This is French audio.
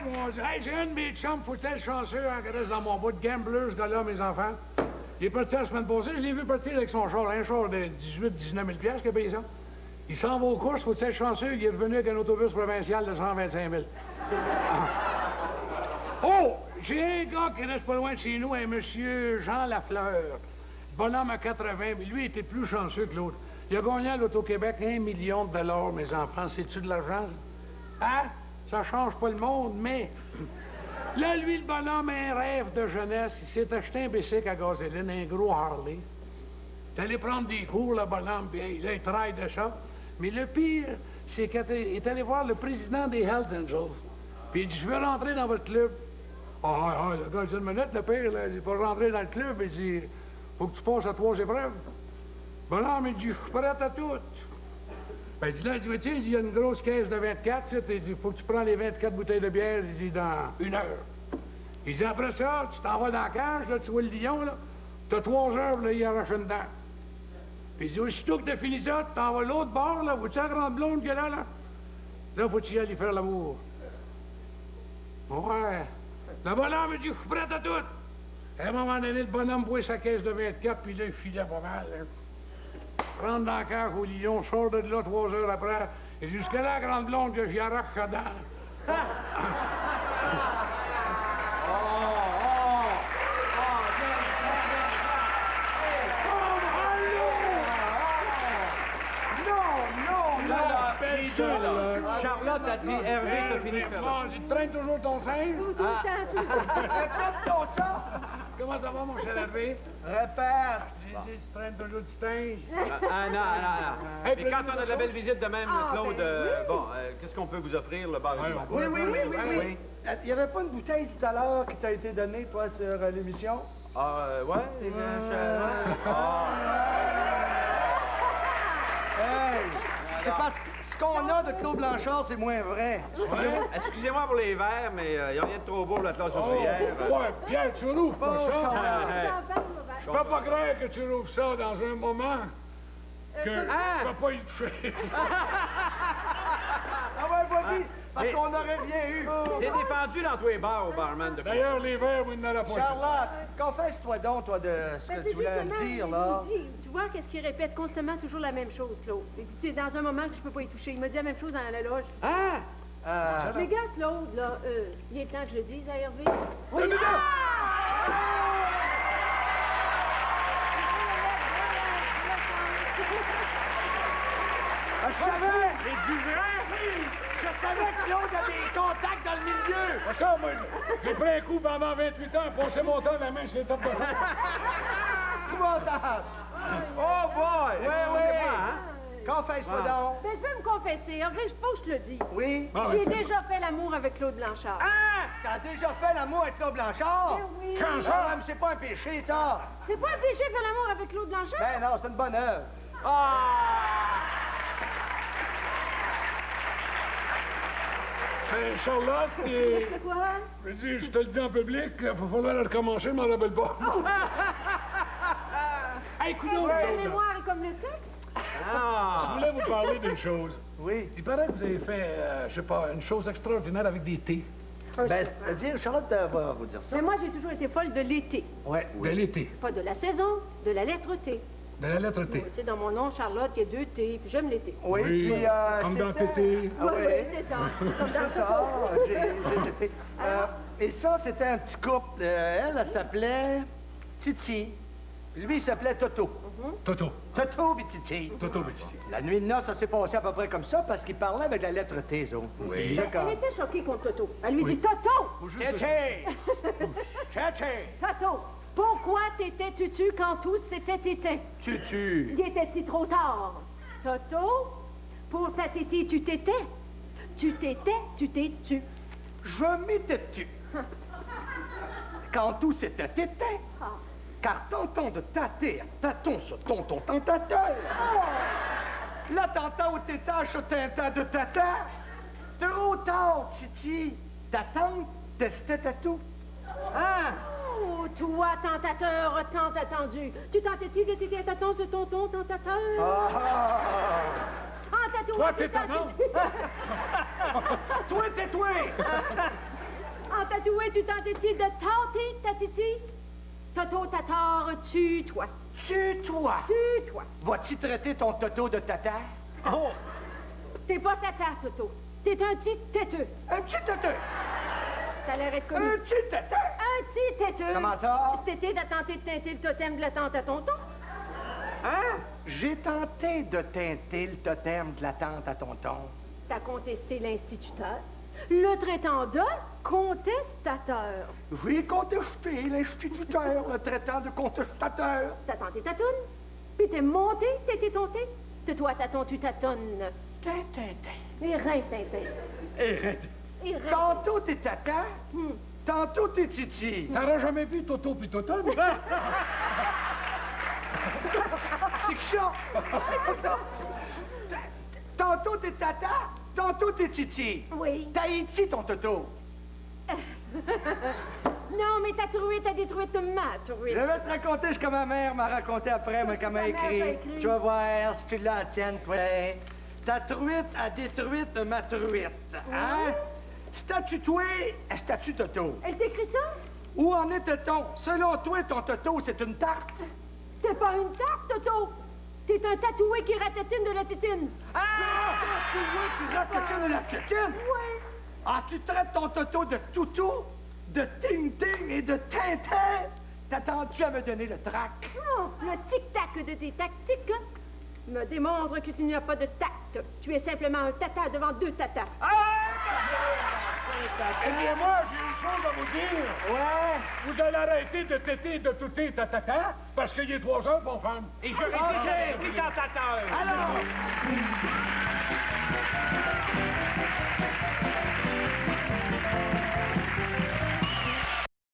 puis on dit, hey, j'ai un de mes chums, faut être chanceux, hein, qui reste dans mon bout de gambler, ce gars-là, mes enfants. Il est parti la semaine passée, je l'ai vu partir avec son char, un char de 18-19 000 qui a payé ça. Il s'en va aux courses, faut être chanceux, il est revenu avec un autobus provincial de 125 000. Oh! J'ai un gars qui reste pas loin de chez nous, un monsieur Jean Lafleur. Bonhomme à 80, mais lui, il était plus chanceux que l'autre. Il a gagné à l'Auto-Québec 1 million de dollars, mes enfants. C'est-tu de l'argent? Hein? Ça change pas le monde, mais... Là, lui, le bonhomme a un rêve de jeunesse. Il s'est acheté un bicycle à gasoline, un gros Harley. Il est allé prendre des cours, le bonhomme, puis là, il travaille de ça. Mais le pire, c'est qu'il est allé voir le président des Hells Angels. Puis il dit, je veux rentrer dans votre club. Ah, le gars, il dit, une minute, le pire, là, il dit, pour rentrer dans le club, il dit, faut que tu passes à 3 épreuves. Bonhomme, il dit, je suis prêt à tout. Ben, il dit, là, il dit, tiens, il y a une grosse caisse de 24, il dit, faut que tu prends les 24 bouteilles de bière, il dit, dans 1 heure. Il dit, après ça, tu t'en vas dans la cage, là, tu vois le lion, là, t'as 3 heures, là, il arrache une dent. Puis il dit, aussitôt que t'as fini ça, tu t'en vas l'autre bord, là, vois-tu la grande blonde qu'il y a là, là? Là, faut-tu y aller faire l'amour. Ouais. Le bonhomme, il dit, je suis prêt à tout. À un moment donné, le bonhomme voit sa caisse de 24, puis là, il filait pas mal. Hein. Rentre dans la cage au lion, sort de là 3 heures après, et jusqu'à là, la grande blonde, que j'y arrache sa dent. Charlotte a dit, Hervé, t'as fini de faire ça. Tu traînes toujours ton singe? Répète ton ça! Comment ça va, mon cher Hervé? Répète! J'ai dit, tu traînes toujours du singe? Non. Hey, Mais quand on a de la belle visite de même, Claude, bon, qu'est-ce qu'on peut vous offrir, le bar? Oui. Il n'y avait pas une bouteille tout à l'heure qui t'a été donnée, toi, sur l'émission? Ouais. Hey! C'est parce que ce qu'on a de Claude Blanchard, c'est moins vrai. Excusez-moi pour les verres, mais il n'y a rien de trop beau pour la classe ouvrière. Ouais, Pierre, tu rouvres pas ça? Je peux pas croire que tu rouvres ça dans un moment que je peux pas y toucher. Vas-y, parce qu'on n'aurait rien eu. T'es défendu dans tous les bars au barman de D'ailleurs, les verres, vous n'en avez pas. Charlotte, confesse-toi donc, toi, de ce que tu voulais me dire, là. Tu vois qu'est-ce qu'il répète constamment toujours la même chose, Claude. C'est dans un moment que je peux pas y toucher. Il m'a dit la même chose dans la loge. Les gars, Claude, là, il est temps que je le dise à Hervé. Oui, mais Je savais! C'est du vrai! Je savais que Claude a des contacts dans le milieu! pas ça, moi. J'ai pris un coup pendant 28 ans, passé mon temps la main sur les top de Épouvantable! Oh boy! Oui. Confesse-toi donc. Ben, je vais me confesser. Hervé, je pense que je le dis. Oui? J'ai déjà fait l'amour avec Claude Blanchard. T'as déjà fait l'amour avec Claude Blanchard? Ben oui. Quand ça? Mais c'est pas un péché, ça! C'est pas un péché de faire l'amour avec Claude Blanchard? Ben non, c'est une bonne œuvre. Charlotte, Quoi? je te le dis en public, il va falloir le recommencer, je m'en rappelle pas. Hey, coudonc, La mémoire est comme le texte? je voulais vous parler d'une chose. Oui. Il paraît que vous avez fait, je sais pas, une chose extraordinaire avec des thés. Ben, c'est-à-dire, Charlotte va vous dire ça. Mais moi, j'ai toujours été folle de l'été. Ouais, de l'été. Pas de la saison, de la lettre T. De la lettre T. Tu sais, dans mon nom, Charlotte, il y a 2 T, puis j'aime l'été. Oui, puis, comme dans c'était- Tété. Ah oui, c'est ça. Comme dans c'est ça. J'ai été. Et ça, c'était un petit couple. Elle s'appelait Titi. Puis lui, il s'appelait Toto. Toto. Toto et Titi. Toto, petit. La nuit de noces, ça s'est passé à peu près comme ça parce qu'il parlait avec la lettre T, ça. Oui. Elle était choquée contre Toto. Elle lui dit, Toto! Titi! Titi! Toto! Pourquoi t'étais tutu quand tout s'était éteint? Tutu! Il était-il trop tard? Toto? Pour ta tétée, tu t'étais? Tu t'étais, tu t'es tu. Je m'étais tu. Quand tout s'était éteint. Car tentant de tâter à tâton ce tonton tentateur. L'attentat au tétage se tinta de tata. Trop tard, Titi. Ta tante testait à tout. Hein? Oh, toi, tentateur, tant attendu. Tu tentais-tu de t'aider à tâton ce tonton tentateur? Toi, t'es pas non? Toi, t'es toi! tatoué, tu tentais-tu de tenter ta titi? Toto, tatar, tue-toi. Tue-toi! Tue-toi. Vas-tu traiter ton toto de tata? Oh! T'es pas tata, Toto. T'es un petit têteux. Un petit têteux! Ça a l'air être connu. Un petit têteux! Un petit têteux. Comment ça? Cet été, de tenter de teinter le totem de la tante à tonton. Hein? J'ai tenté de teinter le totem de la tante à tonton. T'as contesté l'instituteur, le traitant de contestateur. J'ai contesté l'instituteur, le traitant de contestateur. T'as tenté ta toune, puis t'es monté, t'es tonté. De toi, tâton, tu tâtonnes. Et rein, tintin. Et rein. Tantôt t'es tata, Hmm. tantôt t'es titi. T'aurais jamais vu Toto puis Toton? C'est que ça? Tantôt t'es tata, tantôt t'es titi. Oui. Tahiti, ton toto. Non, mais t'as truite, t'as détruite ma truite. Je vais te raconter ce que ma mère m'a raconté après, mais qu'elle m'a Ta mère t'a écrit. écrit. Tu vas voir si tu l'as la tienne, toi. Ta truite a détruite ma truite. Hein? Statue toi, statue toto. Elle t'écrit ça? Où en était-on? Selon toi, ton toto, c'est une tarte? C'est pas une tarte, Toto. T'es un tatoué qui ratatine de la tétine. Ah! Tu ratatines de la tétine? Ouais. Ah, tu traites ton toto de toutou, de ting-ting et de tintin? T'attends-tu à me donner le trac? Non, le tic-tac de tes tactiques me démontre que tu n'as pas de tact. Tu es simplement un tata devant deux tatas. Eh bien, moi, j'ai une chose à vous dire. Ouais? Vous allez arrêter de téter et de touter ta tata, parce qu'il est 3 heures, mon femme. Et je récite le dictateur. Alors!